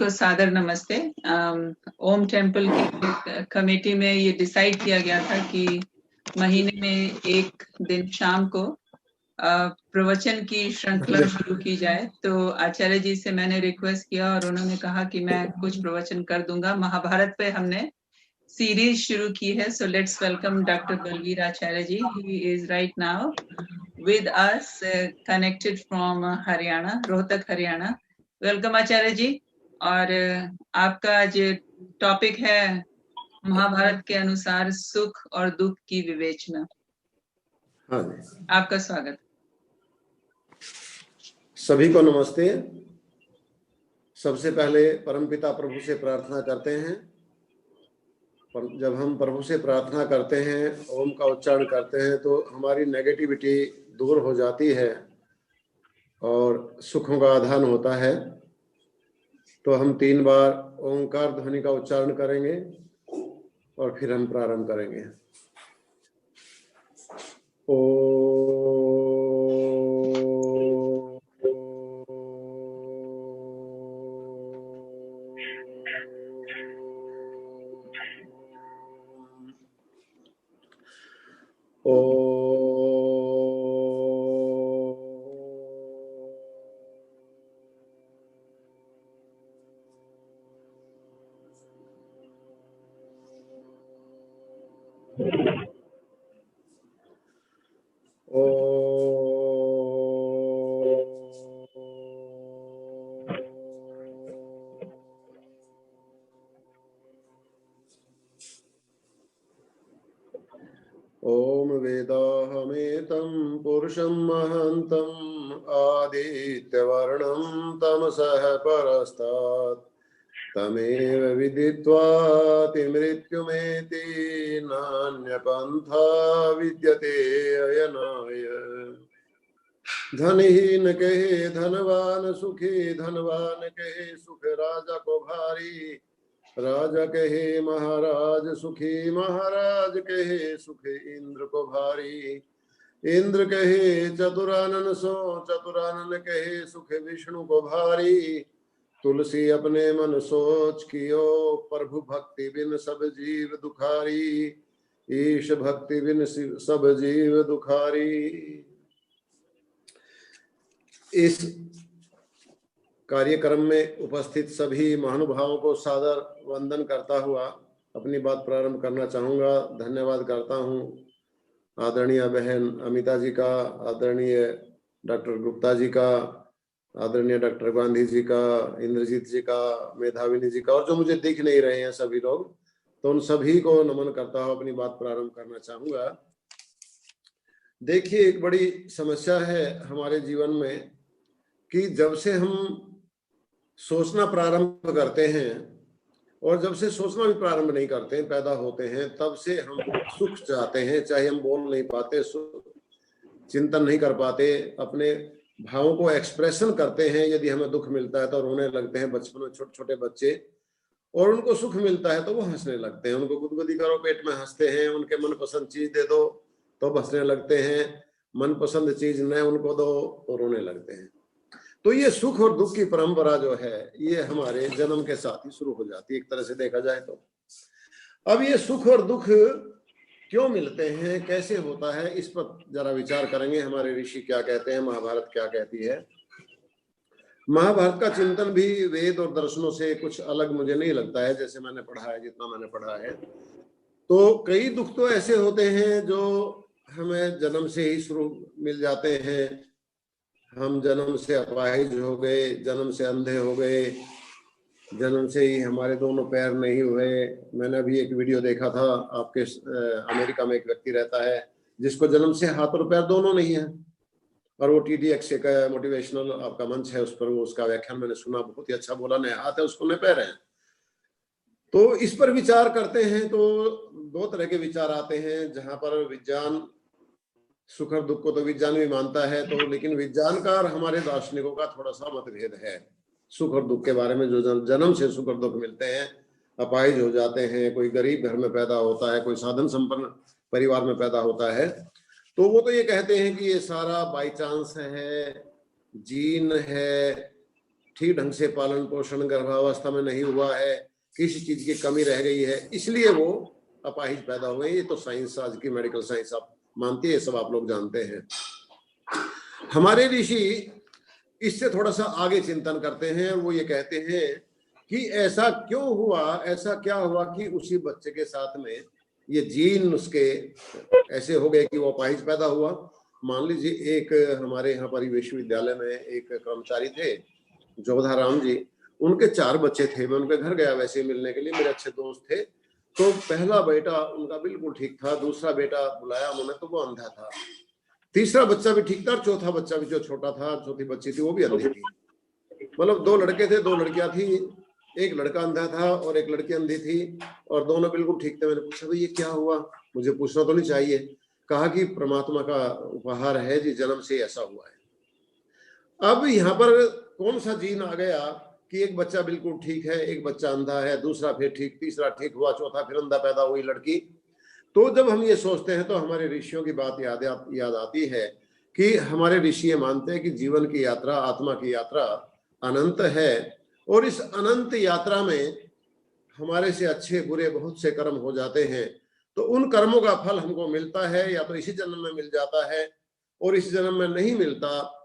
को सादर नमस्ते। ओम टेम्पल की कमेटी में ये डिसाइड किया गया था कि महीने में एक दिन शाम को प्रवचन की श्रृंखला शुरू की जाए। तो आचार्य जी से मैंने रिक्वेस्ट किया और उन्होंने कहा कि मैं कुछ प्रवचन कर दूंगा। महाभारत पे हमने सीरीज शुरू की है। So let's welcome doctor Balveer Acharya ji. He is right now with us, connected from Haryana, Rohtak Haryana. Welcome Acharya ji. और आपका जो टॉपिक है महाभारत के अनुसार सुख और दुख की विवेचना। हाँ, आपका स्वागत। सभी को नमस्ते। सबसे पहले परमपिता प्रभु से प्रार्थना करते हैं। जब हम प्रभु से प्रार्थना करते हैं, ओम का उच्चारण करते हैं, तो हमारी नेगेटिविटी दूर हो जाती है और सुखों का आधान होता है। तो हम 3 बार ओंकार ध्वनि का उच्चारण करेंगे और फिर हम प्रारंभ करेंगे। ओम वेदाहमेतं पुरुषं महान्तं आदित्यवर्णं तमसः परस्तात् तमेव विदित्वाति मृत्युमेति नान्यपन्था विद्यते अयनाय। धनहीन कहे धनवान सुखी, धनवान कहे सुख राजा को भारी। राजा कहे महाराज सुखी, महाराज कहे सुख इंद्र को भारी। इंद्र कहे चतुरानन सो, चतुरानन कहे सुख विष्णु को भारी। तुलसी अपने मन सोच कियो, प्रभु भक्ति बिन सब जीव दुखारी। ईश भक्ति बिन सब जीव दुखारी। इस कार्यक्रम में उपस्थित सभी महानुभावों को सादर वंदन करता हुआ अपनी बात प्रारंभ करना चाहूंगा। धन्यवाद करता हूं आदरणीय बहन अमिता जी का, आदरणीय डॉक्टर गुप्ता जी का, आदरणीय डॉक्टर गांधी जी का, इंद्रजीत जी का, मेधाविनी जी का, और जो मुझे दिख नहीं रहे हैं सभी लोग, तो उन सभी को नमन करता हुआ अपनी बात प्रारंभ करना चाहूंगा। देखिए, एक बड़ी समस्या है हमारे जीवन में कि जब से हम सोचना प्रारंभ करते हैं और जब से सोचना भी प्रारंभ नहीं करते हैं, पैदा होते हैं, तब से हम सुख चाहते हैं। चाहे हम बोल नहीं पाते, चिंतन नहीं कर पाते, अपने भावों को एक्सप्रेशन करते हैं। यदि हमें दुख मिलता है तो रोने लगते हैं। बचपन में छोटे छोटे बच्चे, और उनको सुख मिलता है तो वो हंसने लगते हैं। उनको गुदगुदी करो पेट में हंसते हैं, उनके मनपसंद चीज दे दो तो हंसने लगते हैं, मनपसंद चीज न उनको दो तो रोने लगते हैं। तो ये सुख और दुख की परंपरा जो है, ये हमारे जन्म के साथ ही शुरू हो जाती है, एक तरह से देखा जाए तो। अब ये सुख और दुख क्यों मिलते हैं, कैसे होता है, इस पर जरा विचार करेंगे। हमारे ऋषि क्या कहते हैं, महाभारत क्या कहती है। महाभारत का चिंतन भी वेद और दर्शनों से कुछ अलग मुझे नहीं लगता है, जैसे मैंने पढ़ा है, जितना मैंने पढ़ा है। तो कई दुख तो ऐसे होते हैं जो हमें जन्म से ही शुरू मिल जाते हैं। हम जन्म से अपाहिज हो गए, जन्म से अंधे हो गए, जन्म से ही हमारे दोनों पैर नहीं हुए। मैंने अभी एक वीडियो देखा था, आपके अमेरिका में एक व्यक्ति रहता है जिसको जन्म से हाथ और पैर दोनों नहीं है, और वो TDX का मोटिवेशनल आपका मंच है, उस पर वो उसका व्याख्यान मैंने सुना, बहुत ही अच्छा बोला। न हाथ है उसको, न पैर है। तो इस पर विचार करते हैं तो 2 तरह के विचार आते हैं, जहां पर विज्ञान सुख और दुख को तो विज्ञान भी मानता है, तो लेकिन विज्ञान का और हमारे दार्शनिकों का थोड़ा सा मतभेद है सुख और दुख के बारे में। जो जन्म से सुख और दुख मिलते हैं, अपाहिज हो जाते हैं, कोई गरीब घर में पैदा होता है, कोई साधन संपन्न परिवार में पैदा होता है, तो वो तो ये कहते हैं कि ये सारा बाई चांस है, जीन है, ठीक ढंग से पालन पोषण गर्भावस्था में नहीं हुआ है, किसी चीज की कमी रह गई है, इसलिए वो अपाहिज पैदा हुए। ये तो साइंस, आज की मेडिकल साइंस आप मानती है, सब आप लोग जानते हैं। हमारे ऋषि इससे थोड़ा सा आगे चिंतन करते हैं और वो ये कहते हैं कि ऐसा क्यों हुआ, ऐसा क्या हुआ कि उसी बच्चे के साथ में ये जीन उसके ऐसे हो गए कि वो अपाहिज पैदा हुआ। मान लीजिए एक हमारे यहाँ पर विश्वविद्यालय में एक कर्मचारी थे, जोधाराम जी, उनके 4 बच्चे थे। मैं उनके घर गया वैसे मिलने के लिए, मेरे अच्छे दोस्त थे। तो पहला बेटा उनका बिल्कुल ठीक था, दूसरा बेटा बुलाया उन्होंने तो वो अंधा था, तीसरा बच्चा भी ठीक था, और चौथा बच्चा भी जो छोटा था, चौथी बच्ची थी वो भी अंधी थी। मतलब 2 लड़के थे, 2 लड़कियां थी, एक लड़का अंधा था और एक लड़की अंधी थी, और दोनों बिल्कुल ठीक थे। मैंने पूछा भाई ये क्या हुआ, मुझे पूछना तो नहीं चाहिए। कहा कि परमात्मा का उपहार है जी, जन्म से ऐसा हुआ है। अब यहाँ पर कौन सा जीन आ गया कि एक बच्चा बिल्कुल ठीक है, एक बच्चा अंधा है, दूसरा फिर ठीक, तीसरा ठीक हुआ, चौथा फिर अंधा पैदा हुई लड़की। तो जब हम ये सोचते हैं तो हमारे ऋषियों की बात याद आती है कि हमारे ऋषि ये मानते हैं कि जीवन की यात्रा, आत्मा की यात्रा अनंत है, और इस अनंत यात्रा में हमारे से अच्छे बुरे बहुत से कर्म हो जाते हैं। तो उन कर्मों का फल हमको मिलता है, या तो इसी जन्म में मिल जाता है, और इस जन्म में नहीं मिलता,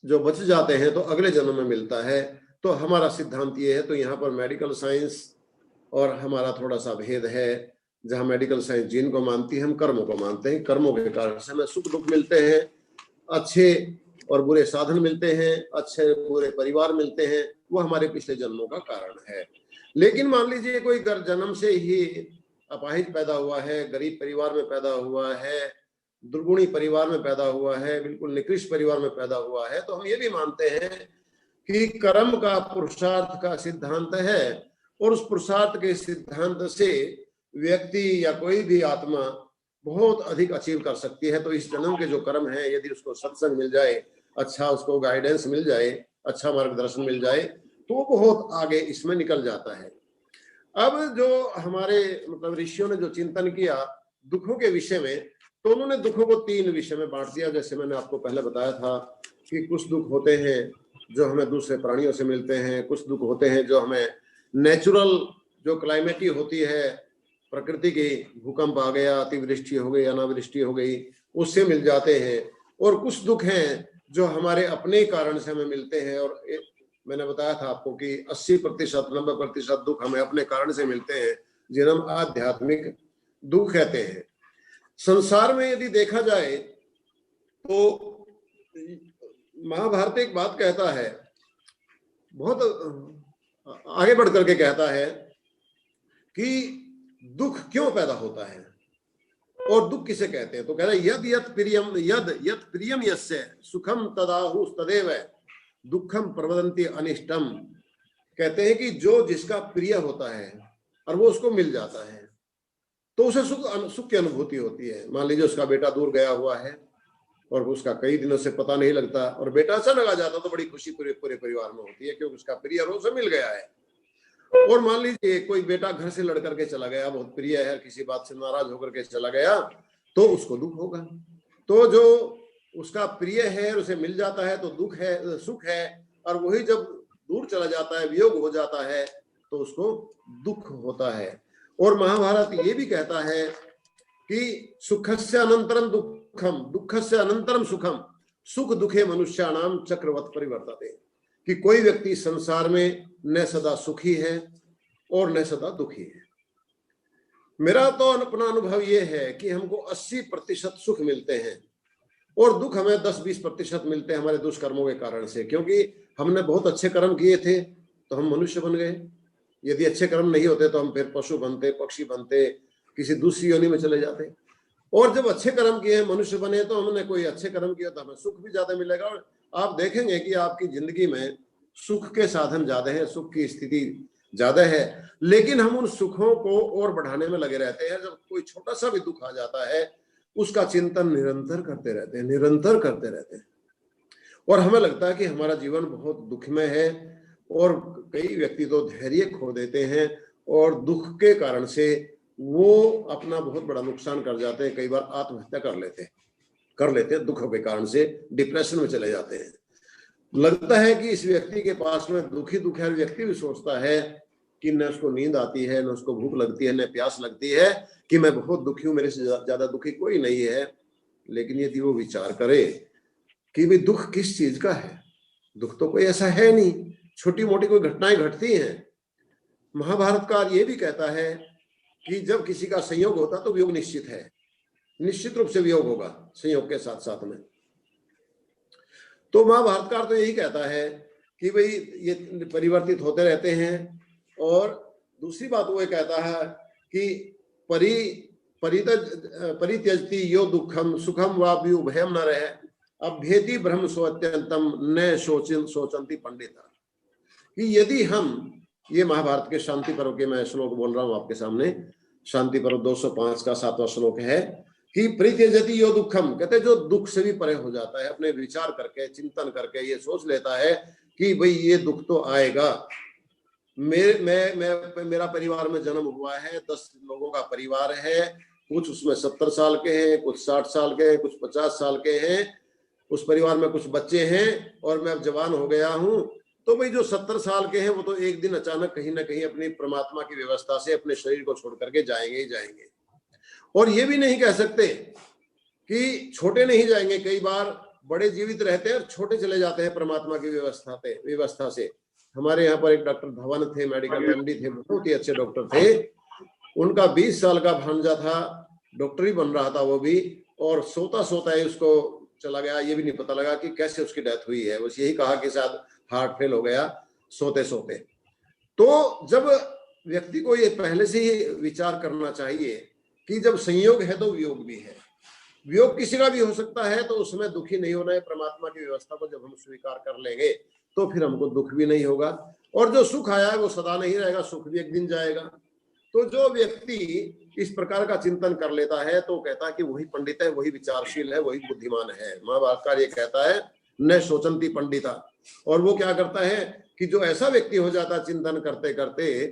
जो बच जाते हैं तो अगले जन्म में मिलता है। तो हमारा सिद्धांत ये है। तो यहाँ पर मेडिकल साइंस और हमारा थोड़ा सा भेद है। जहाँ मेडिकल साइंस जीन को मानती है, हम कर्मों को मानते हैं। कर्मों के कारण से हमें सुख दुख मिलते हैं, अच्छे और बुरे साधन मिलते हैं, अच्छे बुरे परिवार मिलते हैं, वो हमारे पिछले जन्मों का कारण है। लेकिन मान लीजिए कोई जन्म से ही अपाहिज पैदा हुआ है, गरीब परिवार में पैदा हुआ है, दुर्गुणी परिवार में पैदा हुआ है, बिल्कुल निकृष्ट परिवार में पैदा हुआ है, तो हम ये भी मानते हैं कि कर्म का पुरुषार्थ का सिद्धांत है, और उस पुरुषार्थ के सिद्धांत से व्यक्ति या कोई भी आत्मा बहुत अधिक अचीव कर सकती है। तो इस जन्म के जो कर्म है, यदि उसको सत्संग मिल जाए, अच्छा उसको गाइडेंस मिल जाए, अच्छा मार्गदर्शन मिल जाए, तो वो बहुत आगे इसमें निकल जाता है। अब जो हमारे मतलब ऋषियों ने जो चिंतन किया दुखों के विषय में, तो उन्होंने दुखों को 3 विषय में बांट दिया। जैसे मैंने आपको पहले बताया था कि कुछ दुख होते हैं जो हमें दूसरे प्राणियों से मिलते हैं, कुछ दुख होते हैं जो हमें नेचुरल जो क्लाइमेटी होती है, प्रकृति की, भूकंप आ गया, अतिवृष्टि हो गई, अनावृष्टि हो गई, उससे मिल जाते हैं। और कुछ दुख हैं जो हमारे अपने कारण से हमें मिलते हैं। और मैंने बताया था आपको कि 80% 90% दुख हमें अपने कारण से मिलते हैं, जिन्हें हम आध्यात्मिक दुख कहते हैं। संसार में यदि देखा जाए तो महाभारत एक बात कहता है, बहुत आगे बढ़ करके कहता है कि दुख क्यों पैदा होता है और दुख किसे कहते हैं। तो कहता है यद यत प्रियम यस्य सुखम तदाहु तदेव दुखम प्रवदन्ति अनिष्टम। कहते हैं कि जो जिसका प्रिय होता है और वो उसको मिल जाता है तो उसे सुख की अनुभूति होती है। मान लीजिए उसका बेटा दूर गया हुआ है और उसका कई दिनों से पता नहीं लगता, और बेटा अचानक आ जाता तो बड़ी खुशी पूरे परिवार में होती है, क्योंकि उसका प्रिय रोज से मिल गया है। और मान लीजिए कोई बेटा घर से लड़ करके चला गया, बहुत प्रिय है, किसी बात से नाराज होकर के चला गया, तो उसको दुख होगा। तो जो उसका प्रिय है उसे मिल जाता है तो दुख है, सुख है, और वही जब दूर चला जाता है, वियोग हो जाता है, तो उसको दुख होता है। और महाभारत ये भी कहता है कि सुखस्य अनंतरम दुखम दुखस्य अनंतरम सुखम सुख दुखे मनुष्याणाम चक्रवत परिवर्तते। कि कोई व्यक्ति संसार में न सदा सुखी है और न सदा दुखी है। मेरा तो अपना अनुभव यह है कि हमको 80% सुख मिलते हैं और दुख हमें 10-20% मिलते हैं हमारे दुष्कर्मों के कारण से। क्योंकि हमने बहुत अच्छे कर्म किए थे तो हम मनुष्य बन गए, यदि अच्छे कर्म नहीं होते तो हम फिर पशु बनते, पक्षी बनते, किसी दूसरी योनि में चले जाते। और जब अच्छे कर्म किए, मनुष्य बने, तो हमने कोई अच्छे कर्म किया तो हमें सुख भी ज्यादा मिलेगा। और आप देखेंगे कि आपकी जिंदगी में सुख के साधन ज्यादा है, सुख की स्थिति ज्यादा है, लेकिन हम उन सुखों को और बढ़ाने में लगे रहते हैं। जब कोई छोटा सा भी दुख आ जाता है उसका चिंतन निरंतर करते रहते हैं, निरंतर करते रहते हैं, और हमें लगता है कि हमारा जीवन बहुत दुखमय है। और कई व्यक्ति तो धैर्य खो देते हैं और दुख के कारण से वो अपना बहुत बड़ा नुकसान कर जाते हैं, कई बार आत्महत्या कर लेते हैं दुखों के कारण से, डिप्रेशन में चले जाते हैं। लगता है कि इस व्यक्ति के पास में दुखी दुख है। व्यक्ति भी सोचता है कि न उसको नींद आती है, न उसको भूख लगती है, न प्यास लगती है, कि मैं बहुत दुखी हूं, मेरे से ज्यादा दुखी कोई नहीं है। लेकिन यदि वो विचार करे कि भाई दुख किस चीज का है, दुख तो कोई ऐसा है नहीं, छोटी मोटी कोई घटनाएं घटती हैं। महाभारतकार ये भी कहता है कि जब किसी का संयोग होता तो वियोग निश्चित है, निश्चित रूप से वियोग होगा संयोग के साथ साथ में। तो महाभारतकार तो यही कहता है कि भाई ये परिवर्तित होते रहते हैं। और दूसरी बात वो कहता है कि परित्यजति यो दुखम सुखम वा भयम न रहे अभ्येति ब्रह्म सोत्यंतम न सोचंती पंडिता। कि यदि हम, ये महाभारत के शांति पर्व के मैं श्लोक बोल रहा हूं आपके सामने, शांति पर्व 205 का 7वां श्लोक है कि परित्यजति यो दुखम, कहते जो दुख से भी परे हो जाता है, अपने विचार करके चिंतन करके ये सोच लेता है कि भाई ये दुख तो आएगा। मेरा परिवार में जन्म हुआ है, 10 लोगों का परिवार है, कुछ उसमें 70 साल के हैं, कुछ 60 साल के हैं, कुछ 50 साल के हैं, उस परिवार में कुछ बच्चे हैं और मैं अब जवान हो गया हूं। तो भाई जो 70 साल के हैं वो तो एक दिन अचानक कहीं ना कहीं अपनी परमात्मा की व्यवस्था से अपने शरीर को छोड़ करके जाएंगे ही जाएंगे। और ये भी नहीं कह सकते कि छोटे नहीं जाएंगे, कई बार बड़े जीवित रहते हैं और छोटे चले जाते हैं परमात्मा की व्यवस्था से। हमारे यहाँ पर एक डॉक्टर धवन थे, मेडिकल एमडी थे, बहुत ही अच्छे डॉक्टर थे। उनका 20 साल का भांजा था, डॉक्टर ही बन रहा था वो भी, और सोता सोता ही उसको चला गया। ये भी नहीं पता लगा कि कैसे उसकी डेथ हुई है, बस यही कहा कि शायद हार्ट फेल हो गया सोते सोते। तो जब व्यक्ति को ये पहले से ही विचार करना चाहिए कि जब संयोग है तो वियोग भी है, वियोग किसी का भी हो सकता है, तो उसमें दुखी नहीं होना है। परमात्मा की व्यवस्था को जब हम स्वीकार कर लेंगे तो फिर हमको दुख भी नहीं होगा, और जो सुख आया है वो सदा नहीं रहेगा, सुख भी एक दिन जाएगा। तो जो व्यक्ति इस प्रकार का चिंतन कर लेता है तो कहता है कि वही पंडित है, वही विचारशील है, वही बुद्धिमान है। महाभारतकार ये कहता है न सोचंती पंडिता। और वो क्या करता है कि जो ऐसा व्यक्ति हो जाता है चिंतन करते करते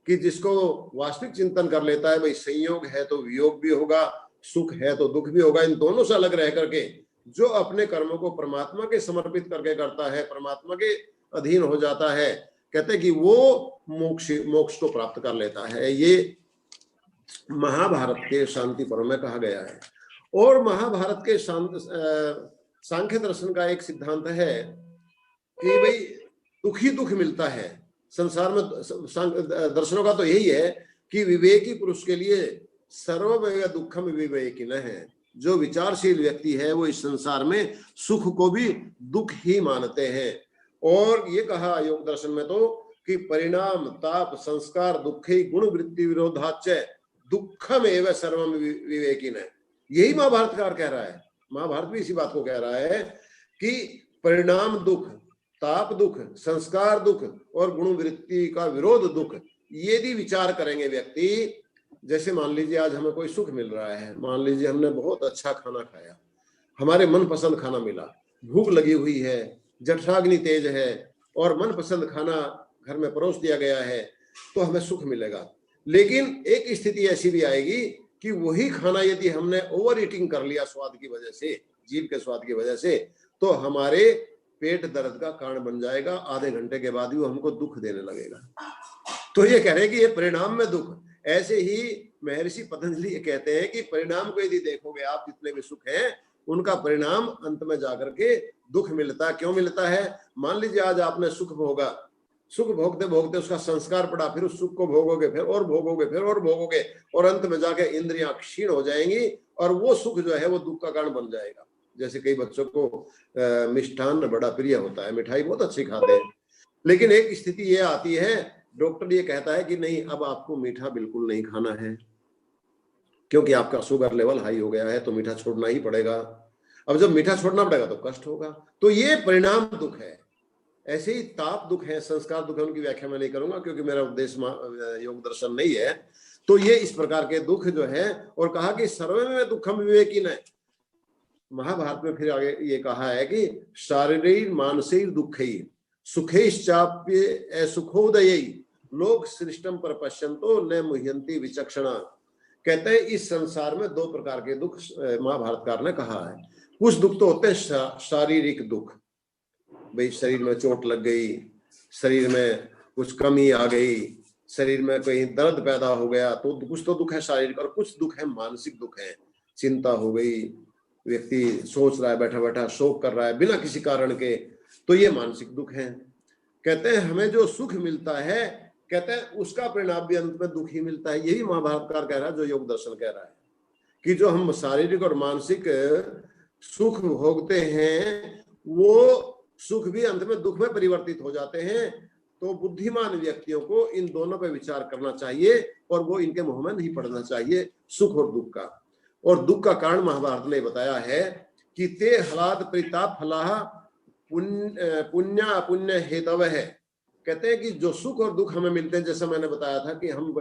कि जिसको वास्तविक चिंतन कर लेता है भाई संयोग है तो वियोग भी होगा, सुख है तो दुख भी होगा, इन दोनों से अलग रह करके जो अपने कर्मों को परमात्मा के समर्पित करके करता है, परमात्मा के अधीन हो जाता है, कहते हैं कि वो मोक्ष को प्राप्त कर लेता है। ये महाभारत के शांति पर्व में कहा गया है। और महाभारत के सांख्य दर्शन का एक सिद्धांत है कि भाई दुखी दुख मिलता है संसार में। दर्शनों का तो यही है कि विवेकी पुरुष के लिए सर्वमेव दुखम विवेकिनः है। जो विचारशील व्यक्ति है वो इस संसार में सुख को भी दुख ही मानते हैं। और ये कहा योग दर्शन में तो कि परिणाम ताप संस्कार दुखे गुण वृत्ति विरोधाच दुखम एव सर्वम विवेकिनः। यही महाभारतकार कह रहा है, महाभारत भी इसी बात को कह रहा है कि परिणाम दुख, ताप दुख, संस्कार दुख और गुण वृत्ति का विरोध दुख, यदि विचार करेंगे व्यक्ति, जैसे मान लीजिए आज हमें कोई सुख मिल रहा है, मान लीजिए हमने बहुत अच्छा खाना खाया, हमारे मनपसंद खाना मिला, भूख लगी हुई है, जठराग्नि तेज है और मनपसंद खाना घर में परोस दिया गया है, तो हमें सुख मिलेगा। लेकिन एक स्थिति ऐसी भी आएगी कि वही खाना यदि हमने ओवर ईटिंग कर लिया स्वाद की वजह से, जीभ के स्वाद की वजह से, तो हमारे पेट दर्द का कारण बन जाएगा। आधे घंटे के बाद भी हमको दुख देने लगेगा। तो ये कह रहे हैं कि ये परिणाम में दुख। ऐसे ही महर्षि पतंजलि ये कहते हैं कि परिणाम को यदि देखोगे आप, जितने भी सुख हैं उनका परिणाम अंत में जाकर के दुख मिलता है। क्यों मिलता है? मान लीजिए आज आपने सुख भोगा, सुख भोगते भोगते उसका संस्कार पड़ा, फिर उस सुख को भोगोगे, फिर और भोगोगे, फिर और भोगोगे, और अंत में जाके इंद्रियां क्षीण हो जाएंगी और वो सुख जो है वो दुख का कारण बन जाएगा। जैसे कई बच्चों को मिष्ठान बड़ा प्रिय होता है, मिठाई बहुत अच्छी खाते हैं, लेकिन एक स्थिति ये आती है, डॉक्टर ये कहता है कि नहीं अब आपको मीठा बिल्कुल नहीं खाना है क्योंकि आपका शुगर लेवल हाई हो गया है, तो मीठा छोड़ना ही पड़ेगा। अब जब मीठा छोड़ना पड़ेगा तो कष्ट होगा। तो ये परिणाम दुख है। ऐसे ही ताप दुख है, संस्कार दुख है, उनकी व्याख्या मैं नहीं करूंगा क्योंकि मेरा उद्देश्य योग दर्शन नहीं है। तो ये इस प्रकार के दुख जो है, और कहा कि सर्वमेव दुखम विवेकिनः। महाभारत में फिर आगे ये कहा है कि शारीरिक मानसिक दुखई सुखेश्चाप्य असुखोदयी लोक सृष्टम पर पश्यंतो न मुह्यंती विचक्षणा। कहते हैं इस संसार में दो प्रकार के दुख महाभारतकार ने कहा है। कुछ दुख तो होते हैं शारीरिक दुख, भाई शरीर में चोट लग गई, शरीर में कुछ कमी आ गई, शरीर में कहीं दर्द पैदा हो गया, तो कुछ तो दुख है शारीरिक और कुछ दुख है मानसिक दुख है। चिंता हो गई, व्यक्ति सोच रहा है, बैठा बैठा शोक कर रहा है बिना किसी कारण के, तो ये मानसिक दुख है। कहते हैं हमें जो सुख मिलता है, कहते हैं उसका परिणाम भी अंत में दुख ही मिलता है। यही महाभारतकार कह रहा है, जो योग दर्शन कह रहा है कि जो हम शारीरिक और मानसिक सुख भोगते हैं वो सुख भी अंत में दुख में परिवर्तित हो जाते हैं। तो बुद्धिमान व्यक्तियों को इन दोनों पर विचार करना चाहिए और वो इनके मुंह में नहीं पड़ना चाहिए, सुख और दुख का। और दुख का कारण महाभारत ने बताया है कि ते हलाद परिताप फलाह पुण्य अपुण्य हेतव है। कहते हैं कि जो सुख और दुख हमें मिलते हैं, जैसा मैंने बताया था कि हम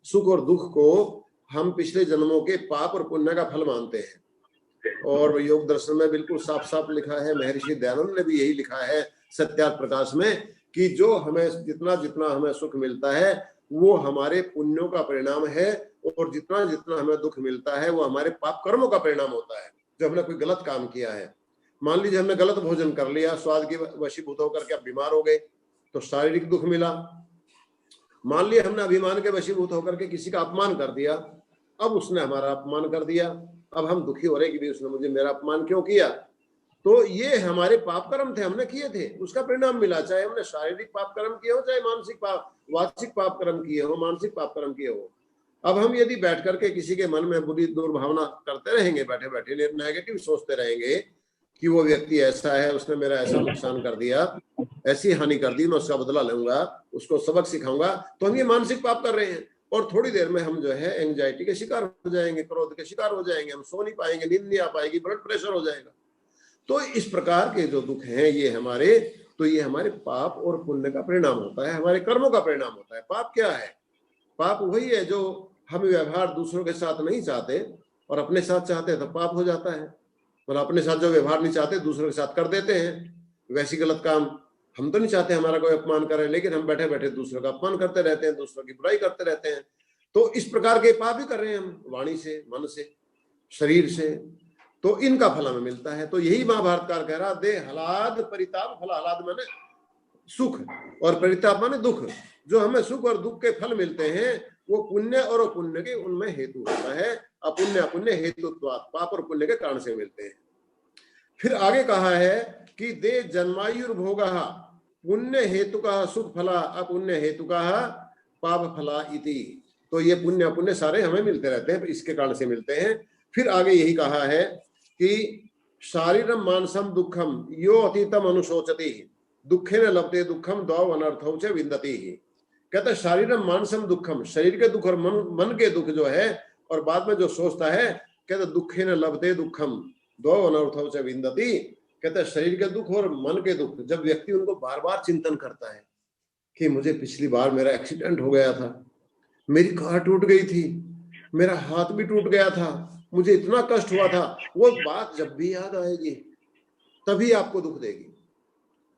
सुख और दुख को हम पिछले जन्मों के पाप और पुण्य का फल मानते हैं। और योग दर्शन में बिल्कुल साफ साफ लिखा है, महर्षि दयानंद ने भी यही लिखा है सत्यार्थ प्रकाश में, कि जो हमें जितना जितना हमें सुख मिलता है वो हमारे पुण्यों का परिणाम है, और जितना जितना हमें दुख मिलता है वो हमारे पाप कर्मों का परिणाम होता है। जब हमने कोई गलत काम किया है, मान लीजिए हमने गलत भोजन कर लिया, स्वाद की वशीभूत होकर के आप बीमार हो गए तो शारीरिक दुख मिला। मान लिया हमने अभिमान के वशीभूत होकर के किसी का अपमान कर दिया, अब उसने हमारा अपमान कर दिया, अब हम दुखी हो रहे कि भी उसने मुझे मेरा अपमान क्यों किया। तो ये हमारे पाप कर्म थे, हमने किए थे, उसका परिणाम मिला। चाहे हमने शारीरिक पाप कर्म किए हो, चाहे मानसिक वाचिक पाप कर्म किए हो, मानसिक पाप कर्म किए हो। अब हम यदि बैठ करके किसी के मन में बुरी दुर्भावना करते रहेंगे, बैठे बैठे नेगेटिव सोचते रहेंगे कि वो व्यक्ति ऐसा है, उसने मेरा ऐसा नुकसान कर दिया, ऐसी हानि कर दी, मैं उसका बदला लूंगा, उसको सबक सिखाऊंगा, तो हम ये मानसिक पाप कर रहे हैं। और थोड़ी देर में हम जो है एंजाइटी के शिकार हो जाएंगे, क्रोध के शिकार हो जाएंगे, हम सो नहीं पाएंगे, नींद नहीं आ पाएगी, ब्लड प्रेशर हो जाएगा। तो इस प्रकार के जो दुख हैं ये हमारे, तो ये हमारे पाप और पुण्य का परिणाम होता है, हमारे कर्मों का परिणाम होता है। पाप क्या है? पाप वही है जो हम व्यवहार दूसरों के साथ नहीं चाहते और अपने साथ चाहते हैं तो पाप हो जाता है। मतलब अपने साथ जो व्यवहार नहीं चाहते दूसरों के साथ कर देते हैं। वैसी गलत काम हम तो नहीं चाहते हमारा कोई अपमान करे, लेकिन हम बैठे बैठे दूसरों का अपमान करते रहते हैं, दूसरों की बुराई करते रहते हैं। तो इस प्रकार के पाप ही कर रहे हैं हम, वाणी से, मन से, शरीर से, तो इनका फल हमें मिलता है। तो यही महाभारतकार कह रहा, दे हलाद परिताप फल, हलाद माने सुख और परिताप माने दुख। जो हमें सुख और दुख के फल मिलते हैं वो पुण्य और अपुण्य के उनमें हेतु होता है। अपुण्य अपुण्य हेतुत्वात्, पाप और पुण्य के कारण से मिलते हैं। फिर आगे कहा है कि दे जन्मायुर्भोगः पुण्य हेतु का सुख फला, अपुण्य हेतु का पाप फला इति। तो ये पुण्य अपुण्य सारे हमें मिलते रहते हैं, इसके कारण से मिलते हैं। फिर आगे यही कहा है कि शारीरम मानसम दुखम यो अतीतम अनुशोचति दुखे न लभते दुखम द्वौ अनर्थौ च विन्दति। कहता है शारीरम मानसम दुखम, शरीर के दुख और मन के दुख जो है, और बाद में जो सोचता है, कहता दुखे न लभते दुखम द्वौ अनर्थौ च विन्दति। कहता है शरीर के दुख और मन के दुख, जब व्यक्ति उनको बार बार चिंतन करता है कि मुझे पिछली बार मेरा एक्सीडेंट हो गया था, मेरी कार टूट गई थी, मेरा हाथ भी टूट गया था, मुझे इतना कष्ट हुआ था, वो बात जब भी याद आएगी तभी आपको दुख देगी।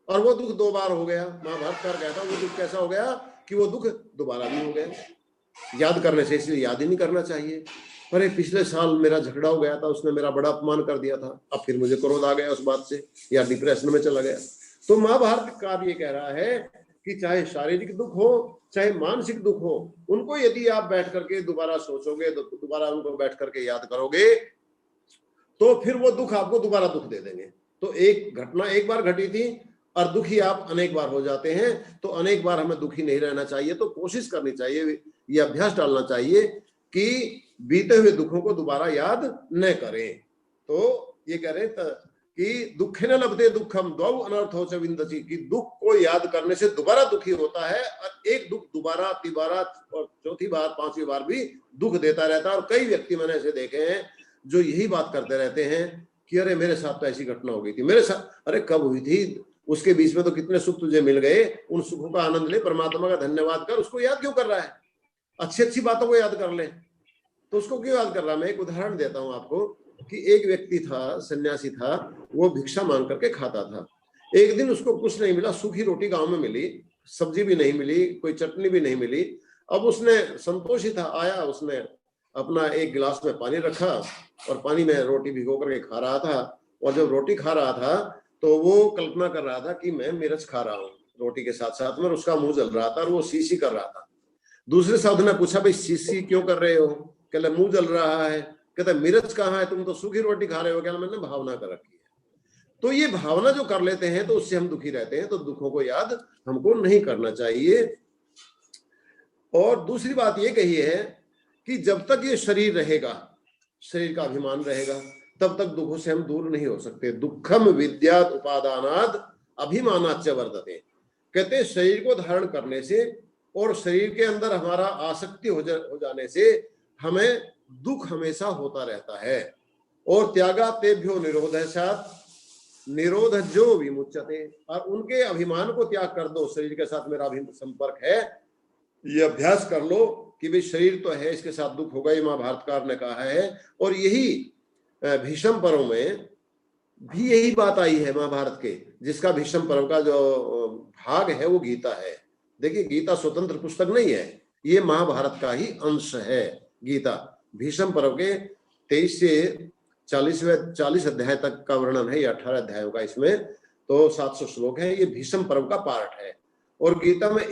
और वो दुख 2 बार हो गया। महाभारतकार कहता वो दुख कैसा हो गया कि वो दुख दोबारा भी हो गया याद करने से। इसलिए याद ही नहीं करना चाहिए। अरे पिछले साल मेरा झगड़ा हो गया था, उसने मेरा बड़ा अपमान कर दिया था, अब फिर मुझे क्रोध आ गया उस बात से, या डिप्रेशन में चला गया। तो महाभारतकार ये कह रहा है कि चाहे शारीरिक दुख हो चाहे मानसिक दुख हो, उनको यदि आप बैठ करके दोबारा सोचोगे, तो दोबारा उनको बैठ करके याद करोगे, तो फिर वो दुख आपको दोबारा दुख दे देंगे। तो एक घटना एक बार घटी थी और दुखी आप अनेक बार हो जाते हैं, तो अनेक बार हमें दुखी नहीं रहना चाहिए। तो कोशिश करनी चाहिए, ये अभ्यास डालना चाहिए कि बीते हुए दुखों को दोबारा याद न करें। तो ये कह रहे कि दुखे न लभते दुखम द्वौ अनर्थौ च विन्दति, कि दुख को याद करने से दोबारा दुखी होता है, और एक दुख दोबारा, तिबारा और चौथी बार, 5वीं बार भी दुख देता रहता है। और कई व्यक्ति मैंने ऐसे देखे हैं जो यही बात करते रहते हैं कि अरे मेरे साथ तो ऐसी घटना हो गई थी, मेरे साथ, अरे कब हुई थी, उसके बीच में तो कितने सुख तुझे मिल गए, उन सुखों का आनंद ले, परमात्मा का धन्यवाद कर। उसको याद क्यों कर रहा है? अच्छी अच्छी बातों को याद कर ले, तो उसको क्यों याद कर रहा है? मैं एक उदाहरण देता हूं आपको कि एक व्यक्ति था, सन्यासी था, वो भिक्षा मांग करके खाता था। एक दिन उसको कुछ नहीं मिला, सूखी रोटी गांव में मिली, सब्जी भी नहीं मिली, कोई चटनी भी नहीं मिली। अब उसने संतोषी था, आया, उसने अपना एक गिलास में पानी रखा और पानी में रोटी भिगो करके खा रहा था। और जब रोटी खा रहा था तो वो कल्पना कर रहा था कि मैं मिर्च खा रहा हूँ रोटी के साथ साथ में, और उसका मुंह जल रहा था और वो सी कर रहा था। दूसरे साधु ने पूछा, भाई सी क्यों कर रहे हो? कहला मुंह जल रहा है। कहता मिर्च कहाँ है, तुम तो सूखी रोटी खा रहे हो। कहला मैंने भावना कर रखी है। तो ये भावना जो कर लेते हैं तो उससे हम दुखी रहते हैं, तो दुखों को याद हमको नहीं करना चाहिए। और दूसरी बात ये कही है कि जब तक ये शरीर रहेगा, शरीर का अभिमान रहेगा, तब तक दुखों से हम दूर नहीं हो सकते। दुखम विद्यात उपादानाद अभिमानाच्च वर्तते। कहते हैं शरीर को धारण करने से और शरीर के अंदर हमारा आसक्ति हो जाने से हमें दुख हमेशा होता रहता है। और त्यागा तेभ्यो निरोध साथ निरोध जो विमुच्यते, और उनके अभिमान को त्याग कर दो। शरीर के साथ मेरा अभी संपर्क है, ये अभ्यास कर लो कि भाई शरीर तो है, इसके साथ दुख होगा, ये महाभारतकार ने कहा है। और यही भीष्म पर्व में भी यही बात आई है महाभारत के, जिसका भीष्म पर्व का जो भाग है वो गीता है। देखिए गीता स्वतंत्र पुस्तक नहीं है, ये महाभारत का ही अंश है गीता। भीष्म पर्व के 23 से 40 अध्याय तक का वर्णन है, ये 18 अध्यायों का, इसमें तो 700 श्लोक है। ये भीष्म पर्व का पार्ट है। और गीता में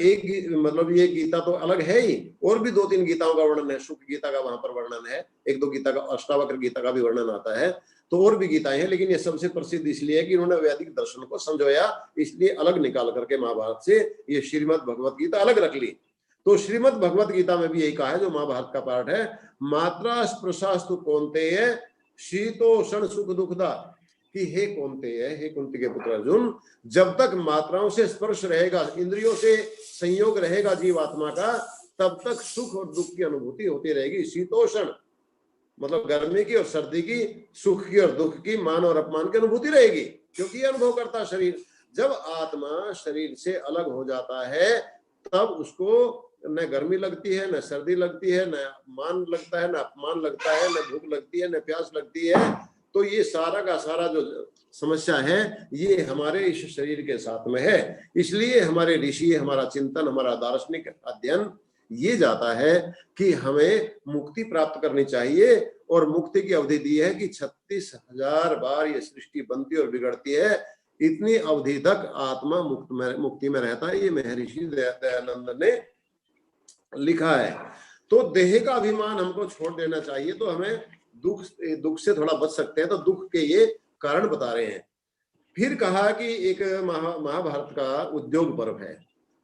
मतलब ये गीता तो अलग है ही, और भी 2-3 गीताओं का वर्णन है। शुक्ल गीता का वहां पर वर्णन है, 1-2 गीता का, अष्टावक्र गीता का भी वर्णन आता है, तो और भी गीताएं हैं। लेकिन ये सबसे प्रसिद्ध इसलिए है कि उन्होंने वैदिक दर्शन को समझाया, इसलिए अलग निकाल करके महाभारत से ये श्रीमद् भगवत गीता अलग रख ली। तो श्रीमद् भगवत गीता में भी यही कहा है, जो महाभारत का पार्ट है, मात्रा स्पृशास्तु कौन्तेय शीतोष्ण सुख दुखदा, कि हे कौन्तेय, हे कुंती के पुत्र अर्जुन, जब तक मात्राओं से स्पर्श रहेगा, इंद्रियों से संयोग रहेगा जीवात्मा का, तब तक सुख और दुख की अनुभूति होती रहेगी। शीतोष्ण मतलब गर्मी की और सर्दी की, सुख की और दुख की, मान और अपमान की अनुभूति रहेगी, क्योंकि ये अनुभव करता शरीर। जब आत्मा शरीर से अलग हो जाता है, तब उसको न गर्मी लगती है, न सर्दी लगती है, न मान लगता है, न अपमान लगता है, न भूख लगती है, न प्यास लगती है। तो ये सारा का सारा जो समस्या है, ये हमारे इस शरीर के साथ में है। इसलिए हमारे ऋषि, हमारा चिंतन, हमारा दार्शनिक अध्ययन ये जाता है कि हमें मुक्ति प्राप्त करनी चाहिए। और मुक्ति की अवधि दी है कि 36,000 बार ये सृष्टि बनती और बिगड़ती है, इतनी अवधि तक आत्मा मुक्ति में रहता है। ये महर्षि दयानंद ने लिखा है। तो देह का अभिमान हमको छोड़ देना चाहिए, तो हमें दुख से थोड़ा बच सकते हैं। तो दुख के ये कारण बता रहे हैं। फिर कहा कि एक महाभारत का उद्योग पर्व है,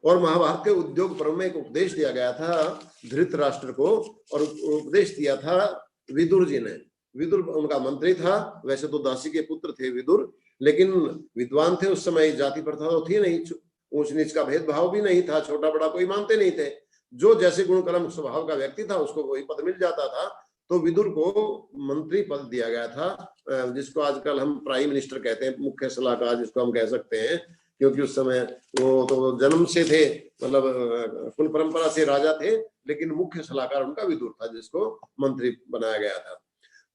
और महाभारत के उद्योग पर्व में एक उपदेश दिया गया था धृतराष्ट्र को, और उपदेश दिया था विदुर जी ने। विदुर उनका मंत्री था, वैसे तो दासी के पुत्र थे विदुर, लेकिन विद्वान थे उस समय। जाति प्रथा तो थी नहीं, ऊंच नीच का भेदभाव भी नहीं था, छोटा बड़ा कोई मानते नहीं थे। जो जैसे गुण कर्म स्वभाव का व्यक्ति था उसको वही पद मिल जाता था। तो विदुर को मंत्री पद दिया गया था, जिसको आजकल हम प्राइम मिनिस्टर कहते हैं, मुख्य सलाहकार जिसको हम कह सकते हैं, क्योंकि उस समय वो तो जन्म से थे, मतलब कुल परंपरा से राजा थे, लेकिन मुख्य सलाहकार उनका विदुर था, जिसको मंत्री बनाया गया था।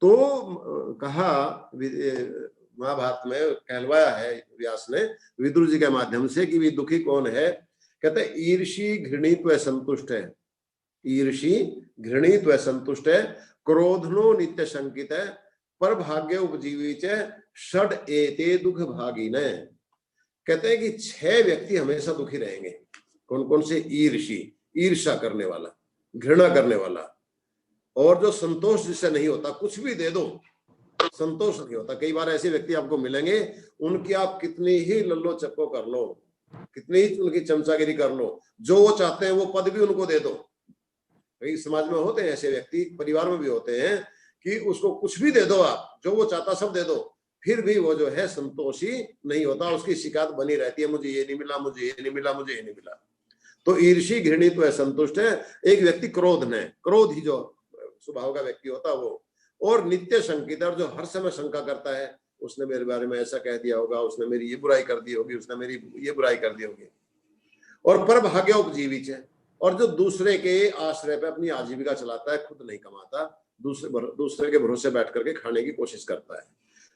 तो कहा, महाभारत में कहलवाया है व्यास ने विदुर जी के माध्यम से कि वे दुखी कौन है। कहते हैं ईर्षि घृणित व संतुष्ट है, ईर्षि घृणित व संतुष्ट है, क्रोधनो नित्य शंकित है, पर भाग्य उपजीवी षड एते दुख भागी ने। कहते हैं कि 6 व्यक्ति हमेशा दुखी रहेंगे। कौन कौन से? ईर्षि, ईर्षा करने वाला, घृणा करने वाला, और जो संतोष जिससे नहीं होता, कुछ भी दे दो संतोष नहीं होता। कई बार ऐसे व्यक्ति आपको मिलेंगे, उनकी आप कितनी ही लल्लो चप्पो कर लो, कितनी ही उनकी चमचागिरी कर लो, जो वो चाहते हैं वो पद भी उनको दे दो। कई समाज में होते हैं ऐसे व्यक्ति, परिवार में भी होते हैं, कि उसको कुछ भी दे दो आप, जो वो चाहता सब दे दो, फिर भी वो जो है संतोषी नहीं होता, उसकी शिकायत बनी रहती है, मुझे ये नहीं मिला, मुझे ये नहीं मिला, मुझे ये नहीं मिला। तो ईर्षि घृणित व संतुष्ट है। एक व्यक्ति क्रोध ने, क्रोध ही जो स्वभाव का व्यक्ति होता है वो, और नित्य शंकित, और जो हर समय शंका करता है, उसने मेरे बारे में ऐसा कह दिया होगा, उसने मेरी ये बुराई कर दी होगी, उसने मेरी ये बुराई कर दी होगी। और पर भाग्य उपजीवी है, और जो दूसरे के आश्रय पे अपनी आजीविका चलाता है, खुद नहीं कमाता, दूसरे के भरोसे बैठ करके खाने की कोशिश करता है।